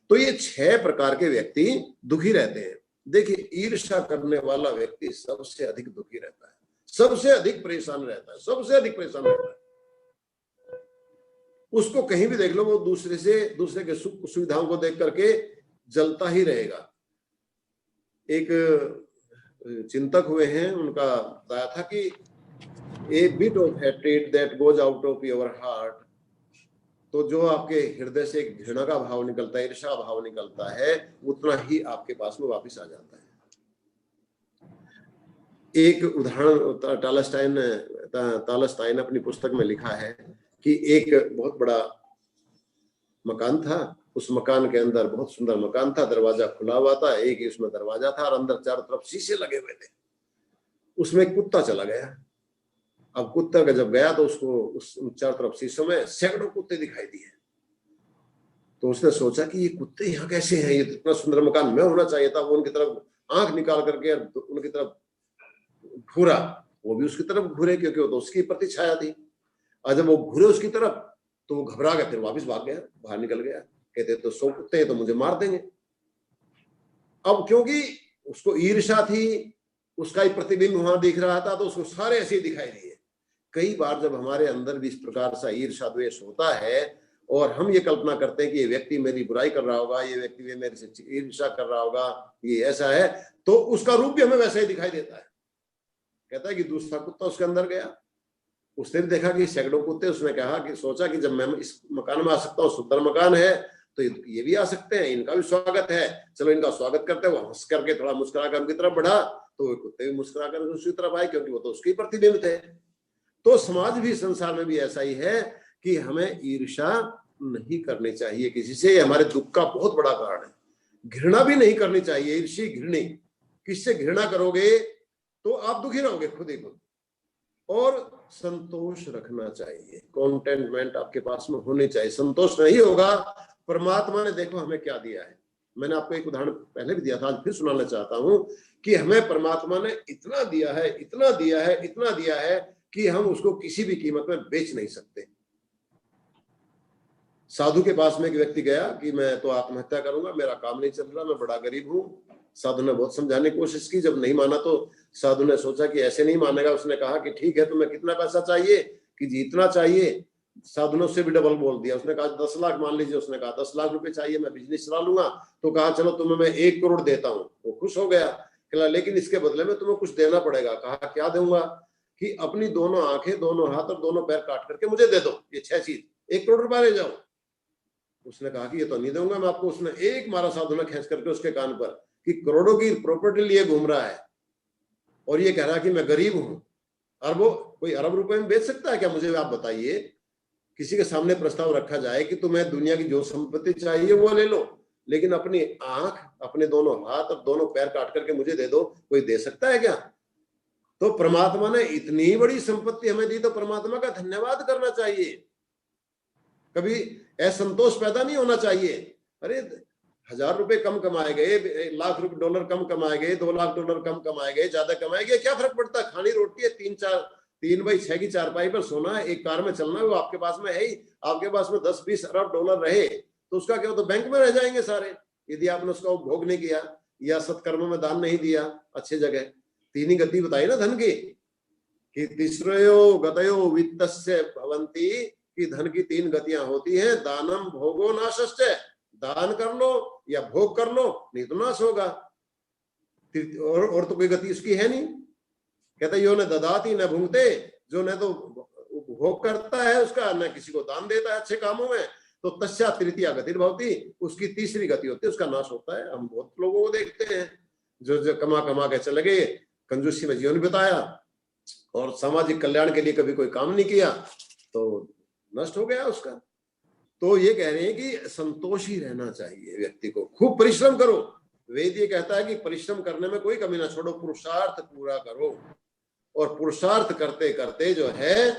तो ये 6 प्रकार के व्यक्ति दुखी रहते हैं। देखिए, ईर्ष्या करने वाला व्यक्ति सबसे अधिक दुखी रहता है, सबसे अधिक परेशान रहता है, सबसे अधिक परेशान रहता है। उसको कहीं भी देख लो, वो दूसरे के सुख सुविधाओं को देख करके जलता ही रहेगा। एक चिंतक हुए हैं, उनका बताया था कि ए bit of hatred that goes out of your heart, तो जो आपके हृदय से एक घृणा का भाव निकलता है, ईर्ष्या भाव निकलता है, उतना ही आपके पास में वापस आ जाता है। एक उदाहरण टालस्टाइन अपनी पुस्तक में लिखा है कि एक बहुत बड़ा मकान था, उस मकान के अंदर बहुत सुंदर मकान था, दरवाजा खुला हुआ था, एक ही उसमें दरवाजा था और अंदर चारों तरफ शीशे लगे हुए थे। उसमें एक कुत्ता चला गया। अब कुत्ता का जब गया तो उसको उस चारों तरफ शीशों में सैकड़ों कुत्ते दिखाई दिए। तो उसने सोचा कि ये कुत्ते यहाँ कैसे हैं, ये इतना सुंदर मकान में होना चाहिए था। वो उनकी तरफ आंख निकाल करके उनकी तरफ घूरा, वो भी उसकी तरफ घूरे क्योंकि वो तो उसकी प्रतिछाया थी। और जब वो घूरे उसकी तरफ तो वो घबरा गया, फिर वापस भाग गया, बाहर निकल गया। कहते तो 100 कुत्ते हैं तो मुझे मार देंगे। अब क्योंकि उसको ईर्ष्या थी, उसका ही प्रतिबिंब वहां दिख रहा था, तो उसको सारे ऐसे ही दिखाई दिए। कई बार जब हमारे अंदर भी इस प्रकार सा ईर्ष्या द्वेष होता है और हम ये कल्पना करते हैं कि ये व्यक्ति मेरी बुराई कर रहा होगा, ये व्यक्ति मेरे से ईर्ष्या कर रहा होगा, ये ऐसा है, तो उसका रूप भी हमें वैसा ही दिखाई देता है। कहता है कि दूसरा कुत्ता उसके अंदर गया, उसने देखा कि सैकड़ों कुत्ते, उसने कहा कि सोचा कि जब मैं इस मकान में आ सकता हूँ, सुंदर मकान है, तो ये भी आ सकते हैं, इनका भी स्वागत है, चलो इनका स्वागत करते हैं। वो हंस करके थोड़ा मुस्कुरा कर उनकी तरफ बढ़ा तो वो कुत्ते भी मुस्कुरा कर उसकी तरफ आए, क्योंकि वो तो उसके प्रतिबिंब थे। तो समाज भी, संसार में भी ऐसा ही है कि हमें ईर्ष्या नहीं करनी चाहिए किसी से, हमारे दुख का बहुत बड़ा कारण है। घृणा भी नहीं करनी चाहिए, ईर्ष्या घृणी। किससे घृणा करोगे तो आप दुखी रहोगे खुद ही खुद। और संतोष रखना चाहिए, कॉन्टेंटमेंट आपके पास में होनी चाहिए। संतोष नहीं होगा, परमात्मा ने देखो हमें क्या दिया है। मैंने आपको एक उदाहरण पहले भी दिया था, आज फिर सुनाना चाहता हूं कि हमें परमात्मा ने इतना दिया है, इतना दिया है, इतना दिया है कि हम उसको किसी भी कीमत में बेच नहीं सकते। साधु के पास में एक व्यक्ति गया कि मैं तो आत्महत्या करूंगा, मेरा काम नहीं चल रहा, मैं बड़ा गरीब हूं। साधु ने बहुत समझाने की कोशिश की, जब नहीं माना तो साधु ने सोचा कि ऐसे नहीं मानेगा। उसने कहा कि ठीक है, तुम्हें कितना पैसा चाहिए? कि जी इतना चाहिए। साधु ने उससे भी डबल बोल दिया, उसने कहा 10 लाख मान लीजिए। उसने कहा 10 लाख रुपए चाहिए, मैं बिजनेस चला लूंगा। तो कहा चलो तुम्हें मैं 1 करोड़ देता हूँ। वो खुश हो गया, कहला लेकिन इसके बदले में तुम्हें कुछ देना पड़ेगा। कहा क्या दूंगा? कि अपनी दोनों आंखें, दोनों हाथ और दोनों पैर काट करके मुझे दे दो, ये 6 चीज, 1 करोड़ रुपया ले जाओ। उसने कहा कि ये तो नहीं दूंगा मैं आपको। उसने एक मारा साधु ने खींच करके उसके कान पर कि करोड़ों की प्रॉपर्टी लिए घूम रहा है और ये कह रहा है कि मैं गरीब हूं। अरबों, कोई अरब रुपए में बेच सकता है क्या? मुझे आप बताइए। किसी के सामने प्रस्ताव रखा जाए कि तुम्हें दुनिया की जो संपत्ति चाहिए वो ले लो, लेकिन अपनी आंख, अपने दोनों हाथ और दोनों पैर काट करके मुझे दे दो, कोई दे सकता है क्या? तो परमात्मा ने इतनी बड़ी संपत्ति हमें दी, तो परमात्मा का धन्यवाद करना चाहिए। कभी असंतोष पैदा नहीं होना चाहिए। अरे 1000 रुपए कम कमाए गए, $1,00,000 कम कमाए गए, $2,00,000 कम कमाए गए, ज्यादा कमाए गए, क्या फर्क पड़ता है? खानी रोटी है, 3x6 की चारपाई पर सोना है, एक कार में चलना है, वो आपके पास में है ही। आपके पास में 10-20 अरब डॉलर रहे तो उसका क्या, तो बैंक में रह जाएंगे सारे, यदि आपने उसका उपभोग नहीं किया या सत्कर्म में दान नहीं दिया अच्छे जगह। 3 ही गति बताई ना धन की, कि तीसरो गतयो वित्तस्य भवन्ति, कि धन की 3 गतियां होती हैं, दानम भोगो नाशश्च, दान कर लो या भोग कर लो, नहीं तो नाश होगा। और तो कोई गति उसकी है नहीं। कहता यो न ददाती न भुंगते, जो न तो भोग करता है उसका, न किसी को दान देता है अच्छे कामों में, तो तस्या तृतीया गति भवती, उसकी तीसरी गति होती है, उसका नाश होता है। हम बहुत लोगों को देखते हैं जो कमा कमा के चले गए, कंजूसी में जीवन बिताया और सामाजिक कल्याण के लिए कभी कोई काम नहीं किया, तो नष्ट हो गया उसका। तो ये कह रहे हैं कि संतोषी रहना चाहिए व्यक्ति को, खूब परिश्रम करो। वेद ये कहता है कि परिश्रम करने में कोई कमी ना छोड़ो, पुरुषार्थ पूरा करो। और पुरुषार्थ करते करते जो है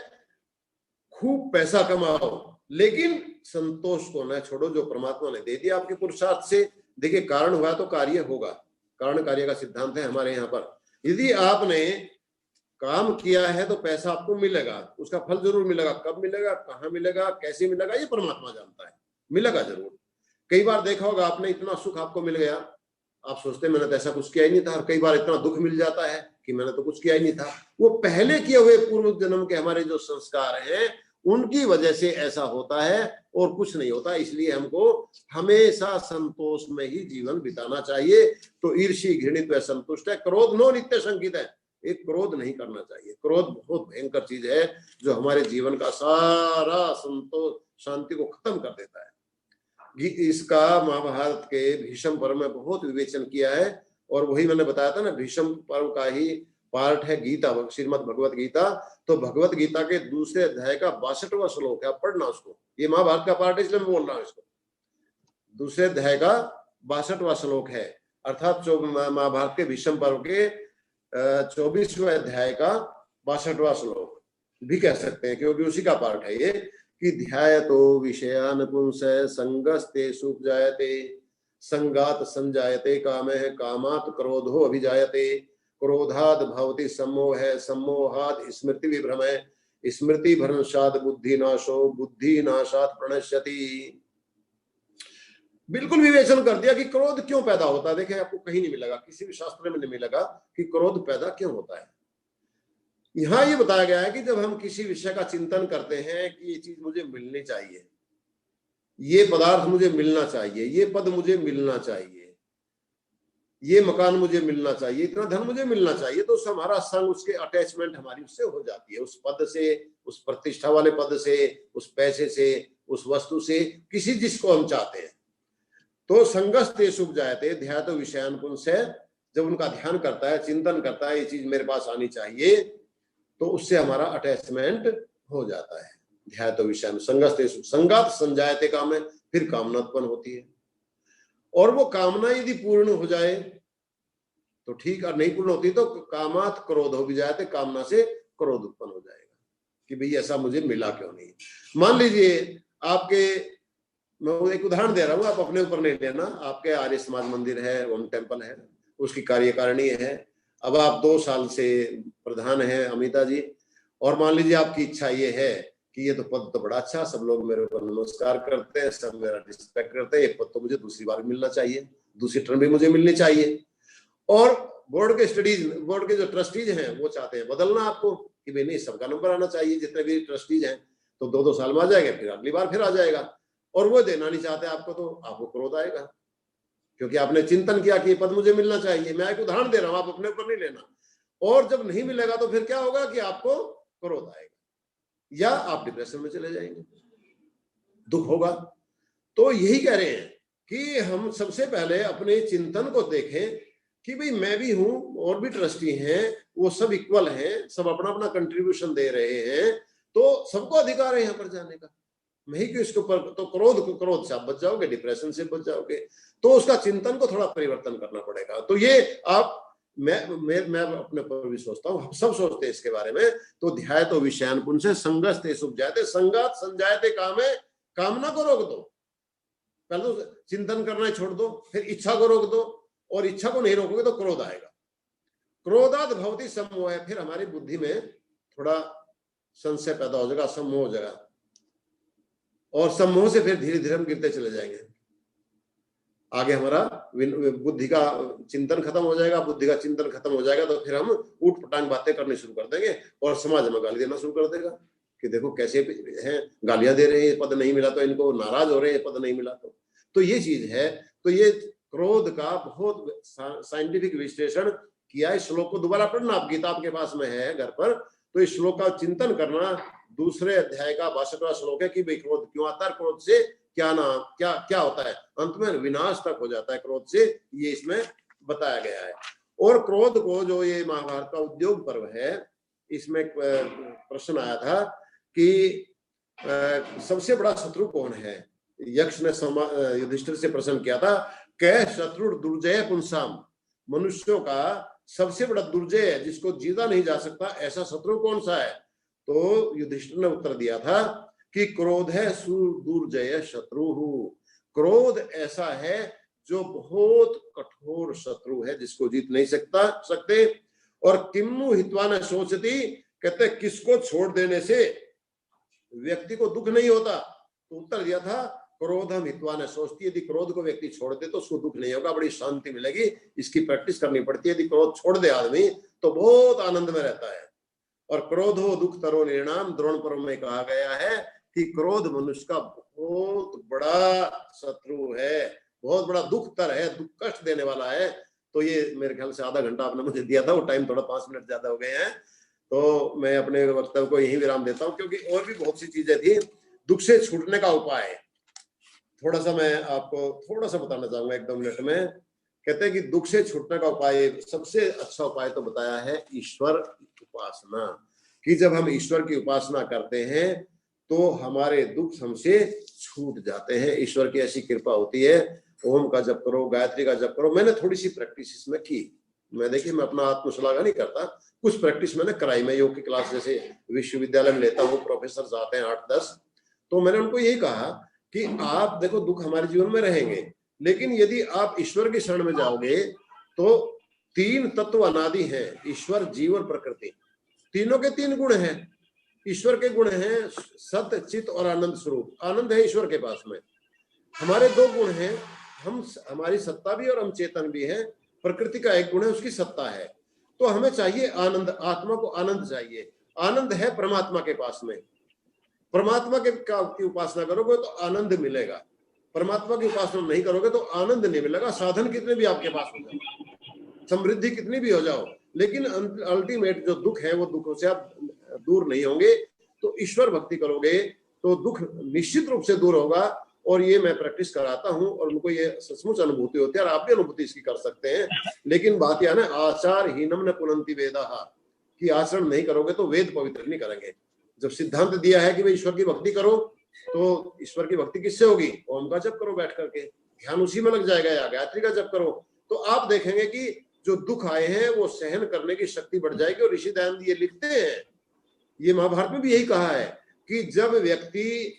खूब पैसा कमाओ, लेकिन संतोष को न छोड़ो जो परमात्मा ने दे दिया आपके पुरुषार्थ से। देखिए, कारण हुआ तो कार्य होगा, कारण कार्य का सिद्धांत है हमारे यहाँ पर। यदि आपने काम किया है तो पैसा आपको मिलेगा, उसका फल जरूर मिलेगा। कब मिलेगा, कहाँ मिलेगा, कैसे मिलेगा, ये परमात्मा जानता है, मिलेगा जरूर। कई बार देखा होगा आपने, इतना सुख आपको मिल गया, आप सोचते मैंने तो ऐसा कुछ किया ही नहीं था। और कई बार इतना दुख मिल जाता है कि मैंने तो कुछ किया ही नहीं था। वो पहले किए हुए पूर्व जन्म के हमारे जो संस्कार हैं उनकी वजह से ऐसा होता है और कुछ नहीं होता। इसलिए हमको हमेशा संतोष में ही जीवन बिताना चाहिए। तो ईर्षि घृणित व संतुष्ट है, क्रोध नो नित्य संकित है, एक क्रोध नहीं करना चाहिए। क्रोध बहुत भयंकर चीज है जो हमारे जीवन का सारा संतोष शांति को खत्म कर देता है। इसका महाभारत के भीष्म पर्व में बहुत विवेचन किया है, और वही मैंने बताया था ना, भीष्म पर्व का ही पार्ट है गीता, श्रीमद् भगवत गीता। तो भगवत गीता के दूसरे अध्याय का 62वां श्लोक है, आप पढ़ना उसको। ये महाभारत का पार्ट है इसलिए मैं बोल रहा हूँ इसको। दूसरे अध्याय का 62वां श्लोक है, अर्थात महाभारत के भीष्म पर्व के 24वें अध्याय का 62वां श्लोक भी कह सकते हैं, क्योंकि उसी का पार्ट है ये कि ध्यायतो विषयान् पुंसः संगस्ते सुपजायते संगात संजायते कामः कामात् क्रोधो अभिजायते क्रोधाद् भवति सम्मोहः सम्मोहात् स्मृति विभ्रमः स्मृति भ्रंशात् बुद्धिनाशो बुद्धिनाशात् प्रणश्यति। बिल्कुल विवेचन कर दिया कि क्रोध क्यों पैदा होता है। देखिए आपको कहीं नहीं मिलेगा, किसी भी शास्त्र में नहीं मिलेगा कि क्रोध पैदा क्यों होता है। यहां ये बताया गया है कि जब हम किसी विषय का चिंतन करते हैं कि ये चीज मुझे मिलनी चाहिए, ये पदार्थ मुझे मिलना चाहिए, ये पद मुझे मिलना चाहिए, ये मकान मुझे मिलना चाहिए, इतना धन मुझे मिलना चाहिए, तो हमारा संग, उसके अटैचमेंट हमारी उससे हो जाती है, उस पद से, उस प्रतिष्ठा वाले पद से, उस पैसे से, उस वस्तु से, किसी जिसको हम चाहते हैं। तो संगस्ते शुभ जायते ध्यात विषयान् पुंसः, जब उनका ध्यान करता है, चिंतन करता है, ये चीज मेरे पास आनी चाहिए, तो उससे हमारा अटैचमेंट हो जाता है। ध्यात विषयान् संगस्ते संगात संजायते काम है, फिर कामना उत्पन्न होती है, और वो कामना यदि पूर्ण हो जाए तो ठीक, और नहीं पूर्ण होती तो कामात क्रोध हो भी जाए, कामना से क्रोध उत्पन्न हो जाएगा कि भाई ऐसा मुझे मिला क्यों नहीं। मान लीजिए आपके, मैं एक उदाहरण दे रहा हूँ, आप अपने ऊपर नहीं लेना, आपके आर्य समाज मंदिर है, ओम टेम्पल है, उसकी कार्यकारिणी है, अब आप 2 साल से प्रधान है अमिता जी, और मान लीजिए आपकी इच्छा ये है कि ये तो पद तो बड़ा अच्छा, सब लोग मेरे ऊपर नमस्कार करते हैं, सब मेरा रिस्पेक्ट करते हैं, ये पद तो मुझे दूसरी बार मिलना चाहिए, दूसरी टर्म भी मुझे मिलनी चाहिए। और बोर्ड के जो ट्रस्टीज हैं वो चाहते हैं बदलना आपको कि भाई नहीं, सबका नंबर आना चाहिए, जितने भी ट्रस्टीज हैं, तो 2-2 साल में आ जाएगा, फिर अगली बार फिर आ जाएगा, और वो देना नहीं चाहते आपको, तो आपको क्रोध आएगा, क्योंकि आपने चिंतन किया कि ये पद मुझे मिलना चाहिए। मैं एक उदाहरण दे रहा हूं, आप अपने ऊपर नहीं लेना। और जब नहीं मिलेगा तो फिर क्या होगा कि आपको क्रोध आएगा, या आप डिप्रेशन में चले जाएंगे, दुख होगा। तो यही कह रहे हैं कि हम सबसे पहले अपने चिंतन को देखें कि भाई मैं भी हूं, और भी ट्रस्टी हैं, वो सब इक्वल हैं, सब अपना अपना कंट्रीब्यूशन दे रहे हैं, तो सबको अधिकार है यहाँ पर जाने का। नहीं कि इसके ऊपर तो क्रोध से आप बच जाओगे, डिप्रेशन से बच जाओगे, तो उसका चिंतन को थोड़ा परिवर्तन करना पड़ेगा। तो ये आप, मैं अपने ऊपर भी सोचता हूँ, हम सब सोचते हैं इसके बारे में। तो ध्यायतो विषयान् पुंसः संगस्ते सुपजायते संगात संजायते कामः, कामना को रोक दो, पहले तो चिंतन करना छोड़ दो, फिर इच्छा को रोक दो, और इच्छा को नहीं रोकोगे तो क्रोध आएगा। क्रोधात् भवति सम्मोहः, फिर हमारी बुद्धि में थोड़ा संशय पैदा हो जाएगा, सम्मोह हो जाएगा, और सम्मोह से फिर धीरे धीरे हम गिरते चले जाएंगे। आगे हमारा बुद्धि का चिंतन खत्म हो जाएगा, बुद्धि का चिंतन खत्म हो जाएगा तो फिर हम ऊट पटांग बातें करनी शुरू कर देंगे, और समाज में गाली देना शुरू कर देगा कि देखो कैसे हैं, गालियां दे रहे हैं, पद नहीं मिला तो इनको, नाराज हो रहे हैं पद नहीं मिला तो ये चीज है। तो ये क्रोध का बहुत साइंटिफिक विश्लेषण किया। इस श्लोक को दोबारा पढ़ना, आप गीता आपके पास में है घर पर, तो इस श्लोक का चिंतन करना। दूसरे अध्याय का 62वां श्लोक है कि भाई क्रोध क्यों आता है, क्रोध से क्या होता है, अंत में विनाश तक हो जाता है क्रोध से, ये इसमें बताया गया है। और क्रोध को, जो ये महाभारत का उद्योग पर्व है, इसमें प्रश्न आया था कि सबसे बड़ा शत्रु कौन है। यक्ष ने युधिष्ठिर से प्रश्न किया था, कै शत्रु दुर्जय पुंसाम, मनुष्यों का सबसे बड़ा दुर्जय है, जिसको जीता नहीं जा सकता, ऐसा शत्रु कौन सा है। तो युधिष्ठिर ने उत्तर दिया था कि क्रोध है दुर्जय शत्रु, क्रोध ऐसा है जो बहुत कठोर शत्रु है, जिसको जीत नहीं सकते। और किम्नु हित्वा न सोचती, कहते किसको छोड़ देने से व्यक्ति को दुख नहीं होता। तो उत्तर दिया था, क्रोधम हित्वा न सोचती, यदि क्रोध को व्यक्ति छोड़ दे तो उसको दुख नहीं होगा, बड़ी शांति मिलेगी। इसकी प्रैक्टिस करनी पड़ती है। यदि क्रोध छोड़ दे आदमी तो बहुत आनंद में रहता है। और क्रोधो दुख तरो निर्णाम, द्रोण पर्व में कहा गया है कि क्रोध मनुष्य का बहुत बड़ा शत्रु है, बहुत बड़ा दुख तर है, दुख कष्ट देने वाला है। तो ये मेरे ख्याल से आधा घंटा आपने मुझे दिया था, वो टाइम थोड़ा 5 मिनट ज्यादा हो गए हैं, तो मैं अपने वक्तव्य को यहीं विराम देता हूँ, क्योंकि और भी बहुत सी चीजें थी। दुख से छूटने का उपाय थोड़ा सा मैं आपको थोड़ा सा बताना चाहूंगा 1-2 मिनट में। कहते हैं कि दुख से छूटने का उपाय, सबसे अच्छा उपाय तो बताया है ईश्वर उपासना, कि जब हम ईश्वर की उपासना करते हैं तो हमारे दुख हमसे छूट जाते हैं। ईश्वर की ऐसी कृपा होती है। ओम का जप करो, गायत्री का जप करो। मैंने थोड़ी सी प्रैक्टिस इसमें की। मैं देखिए, मैं अपना आत्मश्लाघा नहीं करता, कुछ प्रैक्टिस मैंने कराई। मैं योग की क्लास जैसे विश्वविद्यालय में लेता हूँ, प्रोफेसर आते हैं 8-10, तो मैंने उनको यही कहा कि आप देखो, दुख हमारे जीवन में रहेंगे, लेकिन यदि आप ईश्वर की शरण में जाओगे तो 3 तत्व अनादि हैं, ईश्वर, जीव और प्रकृति। तीनों के 3 गुण हैं। ईश्वर के गुण हैं सत्य, चित और आनंद स्वरूप। आनंद है ईश्वर के पास में। हमारे 2 गुण हैं, हमारी सत्ता भी और हम चेतन भी हैं। प्रकृति का एक गुण है, उसकी सत्ता है। तो हमें चाहिए आनंद, आत्मा को आनंद चाहिए। आनंद है परमात्मा के पास में। परमात्मा की उपासना करोगे तो आनंद मिलेगा। परमात्मा की उपासना नहीं करोगे तो आनंद नहीं मिलेगा। साधन कितने भी आपके पास हो जाए, समृद्धि कितनी भी हो जाओ, लेकिन अल्टीमेट जो दुख है वो दुखों से आप दूर नहीं होंगे। तो ईश्वर भक्ति करोगे तो दुख निश्चित रूप से दूर होगा। और ये मैं प्रैक्टिस कराता हूं और उनको ये सचमुच अनुभूति होती है, और आप भी अनुभूति इसकी कर सकते हैं। लेकिन बात यह ना, आचार हीनम न पुनंति वेदा, कि आचरण नहीं करोगे तो वेद पवित्र नहीं करेंगे। जब सिद्धांत दिया है कि भाई ईश्वर की भक्ति करो, तो ईश्वर की भक्ति किससे होगी? ओम का जप करो बैठ करके, ध्यान उसी में लग जाएगा, या गायत्री का जप करो। तो आप देखेंगे कि जो दुख आए हैं वो सहन करने की शक्ति बढ़ जाएगी। और ऋषि दयानंद ये लिखते हैं, ये महाभारत में भी यही कहा है कि जब व्यक्ति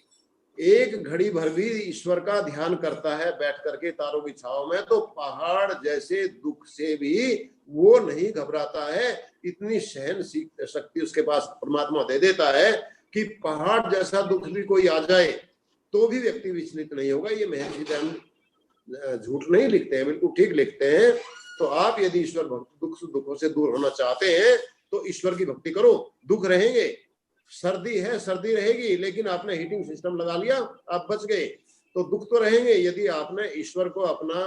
एक घड़ी भर भी ईश्वर का ध्यान करता है बैठ करके तारों की छांव में, तो पहाड़ जैसे दुख से भी वो नहीं घबराता है। इतनी सहन शक्ति उसके पास परमात्मा दे देता है कि पहाड़ जैसा दुख भी कोई आ जाए तो भी व्यक्ति विचलित नहीं होगा। ये महर्षि दयानंद झूठ नहीं लिखते हैं, बिल्कुल ठीक लिखते हैं। तो आप यदि ईश्वर दुखों से दूर होना चाहते हैं तो ईश्वर की भक्ति करो। दुख रहेंगे, सर्दी है, सर्दी रहेगी, लेकिन आपने हीटिंग सिस्टम लगा लिया, आप बच गए। तो दुख तो रहेंगे। यदि आपने ईश्वर को अपना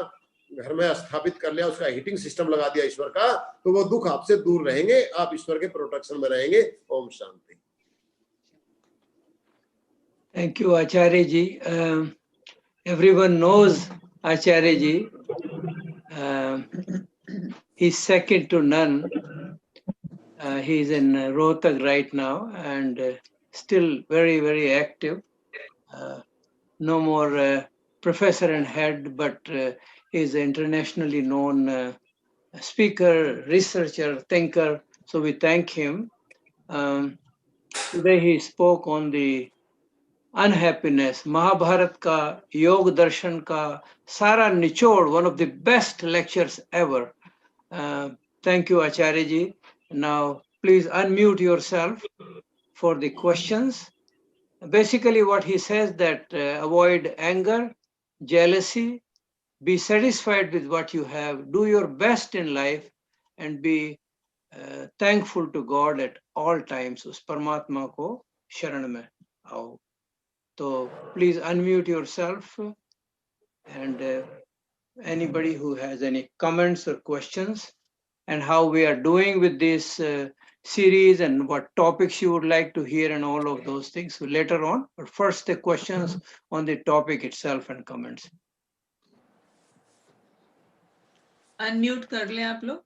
घर में स्थापित कर लिया, उसका हीटिंग सिस्टम लगा दिया ईश्वर का, तो वो दुख आपसे दूर रहेंगे, आप ईश्वर के प्रोटेक्शन में रहेंगे। Om Shanti. Thank you, Acharya ji. Everyone knows Acharya ji. He's second to none. He's in Rohtak right now and still very, very active. No more professor and head, but he's an internationally known speaker, researcher, thinker. So we thank him. Today he spoke on the unhappiness, Mahabharata का, योग दर्शन का सारा निचोड़, one of the best lectures ever. Thank you, Acharya ji. Now, please unmute yourself for the questions. Basically, what he says that avoid anger, jealousy, be satisfied with what you have, do your best in life, and be thankful to God at all times. उस परमात्मा को शरण में आओ. So please unmute yourself, and anybody who has any comments or questions, and how we are doing with this series and what topics you would like to hear and all of those things later on. But first the questions on the topic itself and comments. Unmute कर लें आप लोग.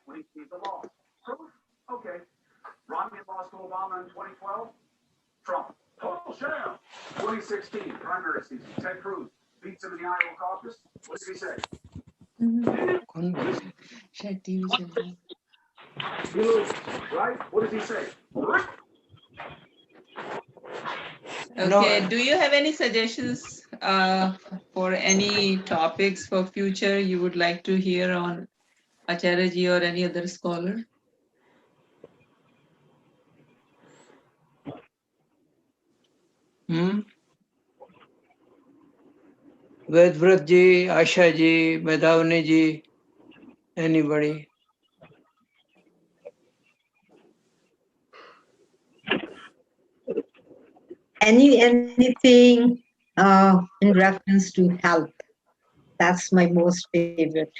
When he sees the law. Okay. Romney lost to Obama in 2012. Trump. Total sham. 2016, primary season. Ted Cruz beats him in the Iowa caucus. What did he say? He loses, right? What does he say? Okay. No. Do you have any suggestions for any topics for future you would like to hear on Acharya ji or any other scholar? Vedvrat ji, Asha ji, Medhavani ji, anybody? Anything in reference to health. That's my most favorite.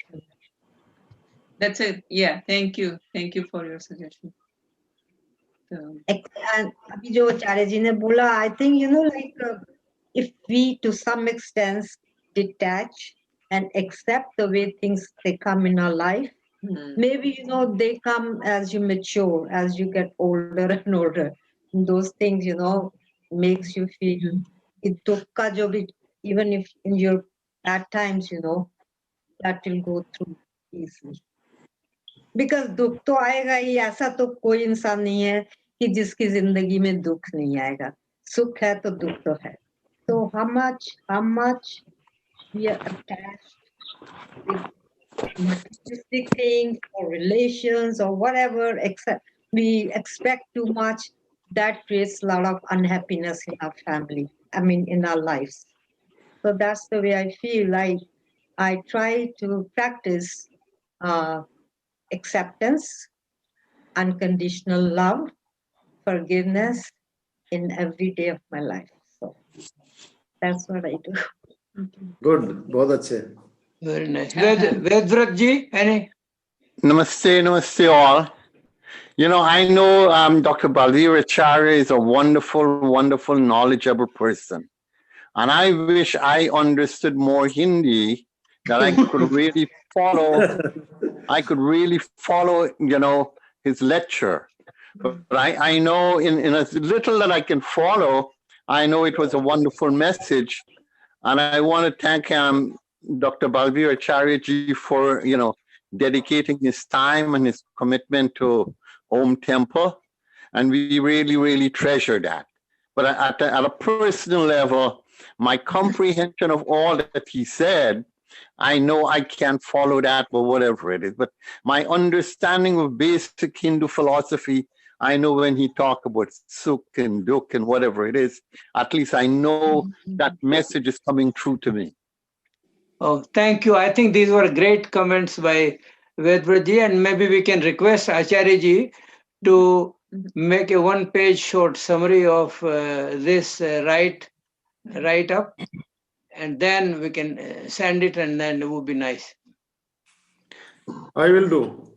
That's it. Yeah, thank you. Thank you for your suggestion. So, अभी जो आचार्य जी ने बोला, I think, like if we to some extent detach and accept the way things they come in our life, maybe they come as you mature, as you get older and older. And those things makes you feel even if in your bad times that will go through easily. Because दुख तो आएगा ही, ऐसा तो कोई इंसान नहीं है कि जिसकी जिंदगी में दुख नहीं आएगा. सुख है तो दुख तो है. So how much we are attached with materialistic things or relations or whatever, except we expect too much, that creates a lot of unhappiness in our family. I mean, in our lives. So that's the way I feel. Like I try to practice acceptance, unconditional love, forgiveness in every day of my life. So that's what I do. Good, बहुत अच्छे. Very nice. Vedvrat ji, any? Namaste all. I know Dr. Balbir Acharya is a wonderful, wonderful, knowledgeable person. And I wish I understood more Hindi, that I could really follow, his lecture. But I know in as little that I can follow, I know it was a wonderful message. And I want to thank Dr. Balbir Acharya ji for, dedicating his time and his commitment to Om Temple. And we really, really treasure that. But at a personal level, my comprehension of all that he said, I know I can't follow that or whatever it is. But my understanding of basic Hindu philosophy, I know when he talked about Sukh and Dukh and whatever it is, at least I know that message is coming through to me. Oh, thank you. I think these were great comments by Vedvrat ji, and maybe we can request Acharya ji to make a one-page short summary of this write-up, and then we can send it, and then it would be nice. I will do.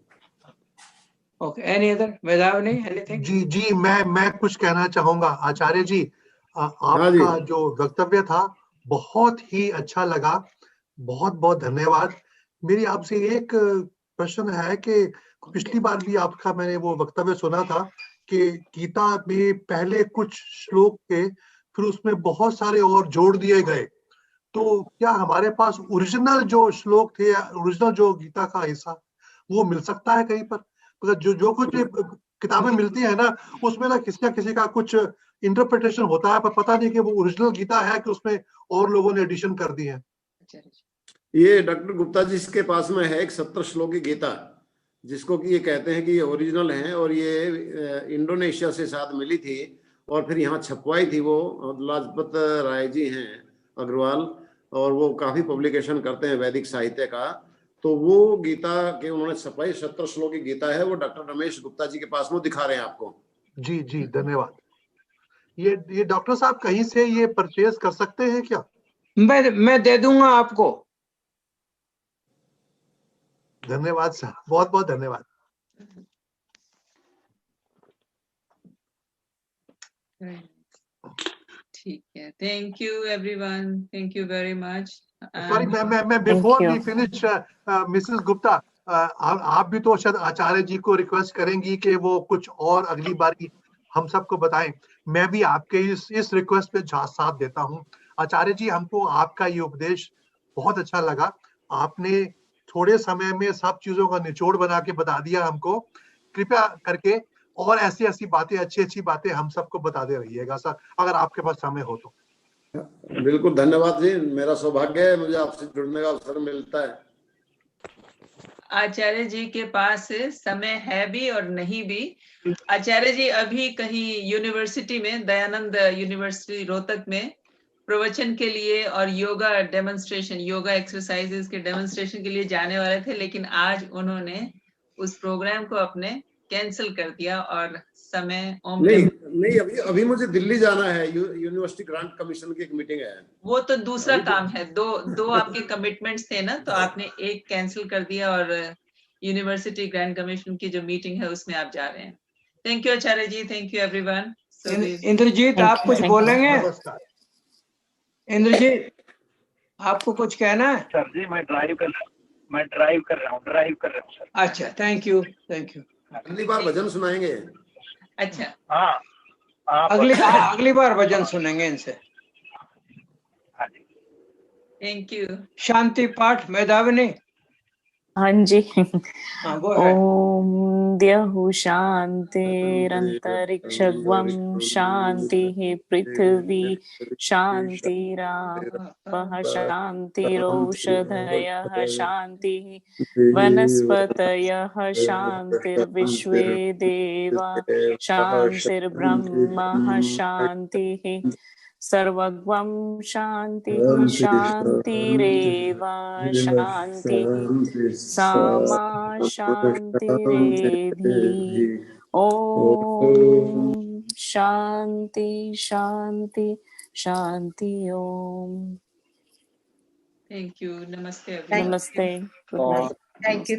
Okay. Any other? Medhavani, anything? जी मैं कुछ कहना चाहूंगा. आचार्य जी, आपका जो वक्तव्य था बहुत ही अच्छा लगा. बहुत बहुत धन्यवाद. मेरी आपसे एक प्रश्न है कि पिछली बार भी आपका मैंने वो वक्तव्य सुना था कि गीता में पहले कुछ श्लोक थे, फिर उसमें बहुत सारे और जोड़ दिए गए. तो क्या हमारे पास ओरिजिनल जो श्लोक थे, ओरिजिनल जो गीता का हिस्सा, वो मिल सकता है कहीं पर? जो कुछ किताबें मिलती है ना, उसमें ना किसी का कुछ इंटरप्रिटेशन होता है, पर पता नहीं कि वो ओरिजिनल गीता है कि उसमें और लोगों ने एडिशन कर दी है. ये डॉक्टर गुप्ता जी के पास में है एक 17 श्लोक की गीता, जिसको कि ये कहते हैं कि ये ओरिजिनल है, और ये इंडोनेशिया से साथ मिली थी और फिर यहाँ छपवाई थी. वो लाजपत राय जी हैं अग्रवाल, और वो काफी पब्लिकेशन करते हैं वैदिक साहित्य का. तो वो गीता के उन्होंने छपाई 17 श्लोक की गीता है, वो डॉक्टर रमेश गुप्ता जी के पास में दिखा रहे हैं आपको. जी धन्यवाद. ये डॉक्टर साहब कहीं से ये परचेज कर सकते हैं क्या? मैं दे दूंगा आपको. धन्यवाद सर, बहुत बहुत धन्यवाद. ठीक है. Thank you everyone. Thank you very much. Sorry, मैं before we finish, Mrs Gupta, आप भी तो शायद आचार्य जी को रिक्वेस्ट करेंगी कि वो कुछ और अगली बारी हम सबको बताएं. मैं भी आपके इस रिक्वेस्ट पे साथ देता हूं. आचार्य जी, हमको आपका ये उपदेश बहुत अच्छा लगा. आपने थोड़े समय में सब चीजों का निचोड़ बना के बता दिया हमको. कृपया करके और ऐसी बातें, अच्छी बातें हम सबको बताते रहिएगा सर, अगर आपके पास समय हो तो. बिल्कुल, धन्यवाद जी। मेरा सौभाग्य है, मुझे आपसे जुड़ने का अवसर मिलता है। आचार्य जी के पास समय है भी और नहीं भी। आचार्य जी अभी कहीं यूनिवर्सिटी में, दयानंद यूनिवर्सिटी रोहतक में प्रवचन के लिए और योगा डेमोन्स्ट्रेशन, योगा एक्सरसाइजेस के डेमोन्स्ट्रेशन के लिए जाने वाले थे, लेकिन आज उन्होंने उस प्रोग्राम को अपने कैंसिल कर दिया और समय ओम नहीं, अभी मुझे दिल्ली जाना है, यूनिवर्सिटी ग्रांट कमीशन की एक मीटिंग है। वो तो दूसरा काम है। दो आपके कमिटमेंट्स थे ना, तो आपने एक कैंसिल कर दिया और यूनिवर्सिटी ग्रांट कमीशन की जो मीटिंग है उसमें आप जा रहे हैं। Thank you Acharya ji, thank you everyone. Indrajit, आप कुछ बोलेंगे? इंद्रजीत, आपको कुछ कहना है? सर जी मैं ड्राइव कर रहा हूँ सर। अच्छा, थैंक यू। अगली बार भजन सुनाएंगे। अच्छा, हाँ, अगली बार भजन सुनेंगे इनसे। Thank you. शांति पाठ मेधाविनी। हाँ जी। वो है। ओम द्यौः शान्तिरन्तरिक्षं शान्तिः पृथिवी शान्तिरापः शान्तिरोषधयः शान्तिः वनस्पतयः शान्तिर्विश्वे देवा शान्तिर्ब्रह्म शान्तिः सर्वगं शान्तिः शान्तिरेव शान्तिः सामा शान्तिरेधि। ओम शांति शांति शांति। ओम थैंक यू। नमस्ते। नमस्ते। Thank you.